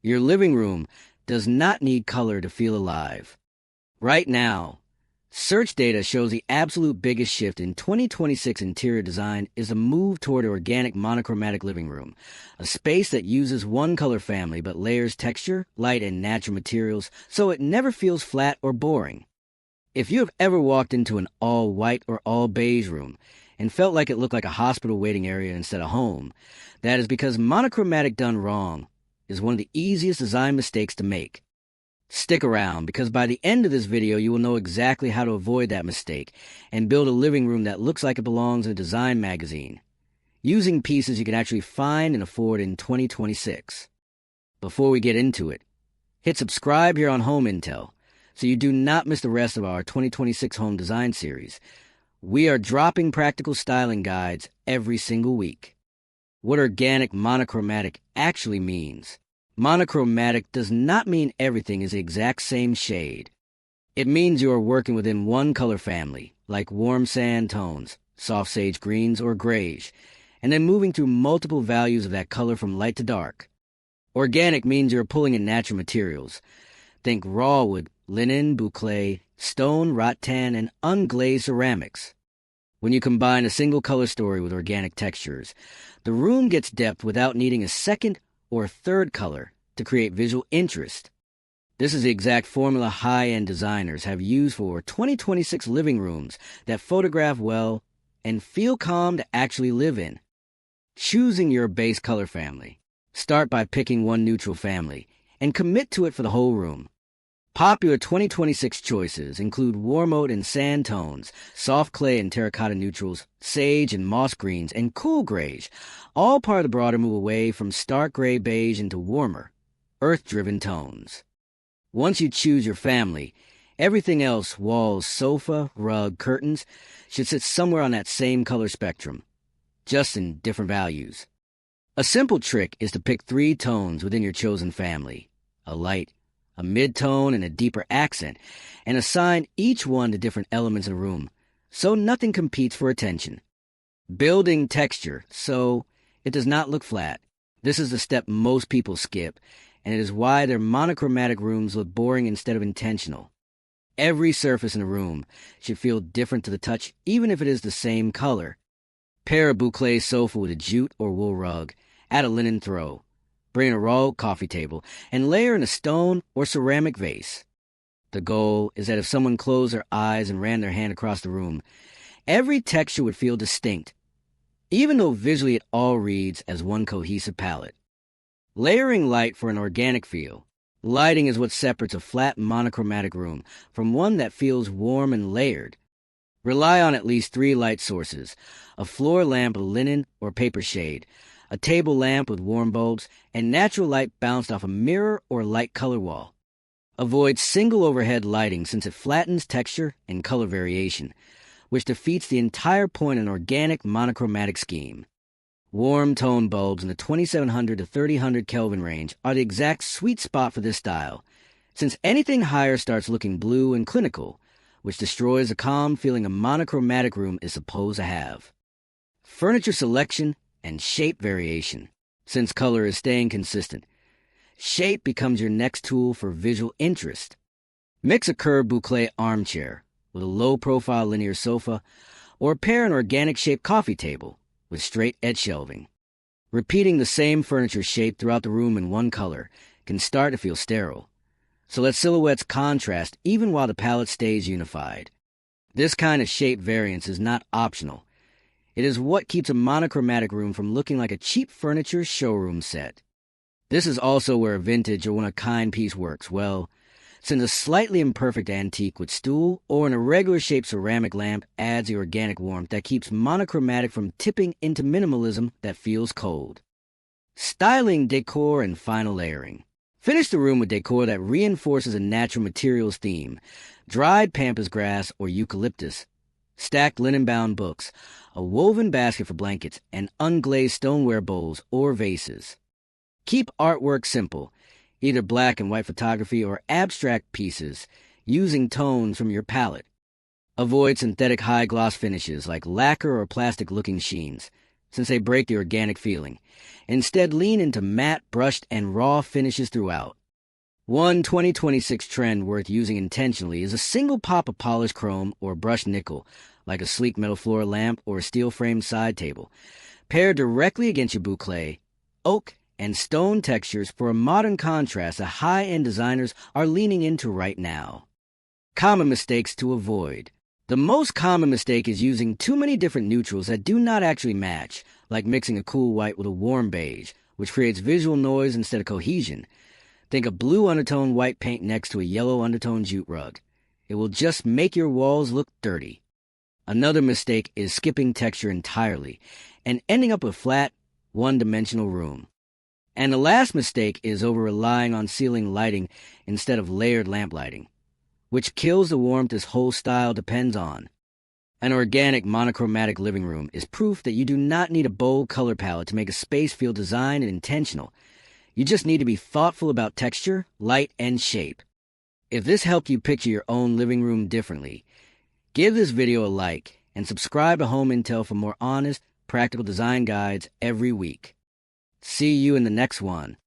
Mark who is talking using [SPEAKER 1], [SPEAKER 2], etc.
[SPEAKER 1] Your living room does not need color to feel alive. Right now, search data shows the absolute biggest shift in 2026 interior design is a move toward an organic monochromatic living room, a space that uses one color family but layers texture, light, and natural materials so it never feels flat or boring. If you have ever walked into an all-white or all-beige room and felt like it looked like a hospital waiting area instead of home, that is because monochromatic done wrong is one of the easiest design mistakes to make. Stick around, because by the end of this video you will know exactly how to avoid that mistake and build a living room that looks like it belongs in a design magazine, using pieces you can actually find and afford in 2026. Before we get into it, hit subscribe here on Home Intel so you do not miss the rest of our 2026 home design series. We are dropping practical styling guides every single week. What organic monochromatic actually means. Monochromatic does not mean everything is the exact same shade. It means you are working within one color family, like warm sand tones, soft sage greens, or grayish, and then moving through multiple values of that color from light to dark. Organic means you're pulling in natural materials. Think raw wood, linen, boucle, stone, rattan, and unglazed ceramics. When you combine a single color story with organic textures, the room gets depth without needing a second or a third color to create visual interest. This is the exact formula high-end designers have used for 2026 living rooms that photograph well and feel calm to actually live in. Choosing your base color family. Start by picking one neutral family and commit to it for the whole room. Popular 2026 choices include warm oat and sand tones, soft clay and terracotta neutrals, sage and moss greens, and cool grayish, all part of the broader move away from stark gray beige into warmer, earth-driven tones. Once you choose your family, everything else, walls, sofa, rug, curtains, should sit somewhere on that same color spectrum, just in different values. A simple trick is to pick 3 tones within your chosen family, a light, a mid-tone, and a deeper accent, and assign each one to different elements in the room, so nothing competes for attention. Building texture, so it does not look flat. This is the step most people skip, and it is why their monochromatic rooms look boring instead of intentional. Every surface in a room should feel different to the touch, even if it is the same color. Pair a boucle sofa with a jute or wool rug, add a linen throw. Bring a raw coffee table, and layer in a stone or ceramic vase. The goal is that if someone closed their eyes and ran their hand across the room, every texture would feel distinct, even though visually it all reads as one cohesive palette. Layering light for an organic feel. Lighting is what separates a flat monochromatic room from one that feels warm and layered. Rely on at least 3 light sources, a floor lamp of linen or paper shade, a table lamp with warm bulbs, and natural light bounced off a mirror or light color wall. Avoid single overhead lighting since it flattens texture and color variation, which defeats the entire point of an organic monochromatic scheme. Warm tone bulbs in the 2700 to 3000 Kelvin range are the exact sweet spot for this style, since anything higher starts looking blue and clinical, which destroys the calm feeling a monochromatic room is supposed to have. Furniture selection and shape variation. Since color is staying consistent, shape becomes your next tool for visual interest. Mix a curved boucle armchair with a low-profile linear sofa, or pair an organic-shaped coffee table with straight-edge shelving. Repeating the same furniture shape throughout the room in one color can start to feel sterile, so let silhouettes contrast even while the palette stays unified. This kind of shape variance is not optional. It is what keeps a monochromatic room from looking like a cheap furniture showroom set. This is also where a vintage or one-of-a-kind piece works well, since a slightly imperfect antique wood stool or an irregular-shaped ceramic lamp adds the organic warmth that keeps monochromatic from tipping into minimalism that feels cold. Styling, decor, and final layering. Finish the room with decor that reinforces a natural materials theme, dried pampas grass or eucalyptus, stacked linen-bound books, a woven basket for blankets, and unglazed stoneware bowls or vases. Keep artwork simple, either black and white photography or abstract pieces, using tones from your palette. Avoid synthetic high-gloss finishes like lacquer or plastic-looking sheens. since they break the organic feeling. Instead, lean into matte, brushed, and raw finishes throughout. One 2026 trend worth using intentionally is a single pop of polished chrome or brushed nickel, like a sleek metal floor lamp or a steel-framed side table. Pair directly against your boucle, oak, and stone textures for a modern contrast that high-end designers are leaning into right now. Common mistakes to avoid. The most common mistake is using too many different neutrals that do not actually match, like mixing a cool white with a warm beige, which creates visual noise instead of cohesion. Think a blue undertone white paint next to a yellow undertone jute rug. It will just make your walls look dirty. Another mistake is skipping texture entirely and ending up with flat, one-dimensional room. And the last mistake is over-relying on ceiling lighting instead of layered lamp lighting, which kills the warmth this whole style depends on. An organic monochromatic living room is proof that you do not need a bold color palette to make a space feel designed and intentional. You just need to be thoughtful about texture, light, and shape. If this helped you picture your own living room differently, give this video a like and subscribe to Home Intel for more honest, practical design guides every week. See you in the next one.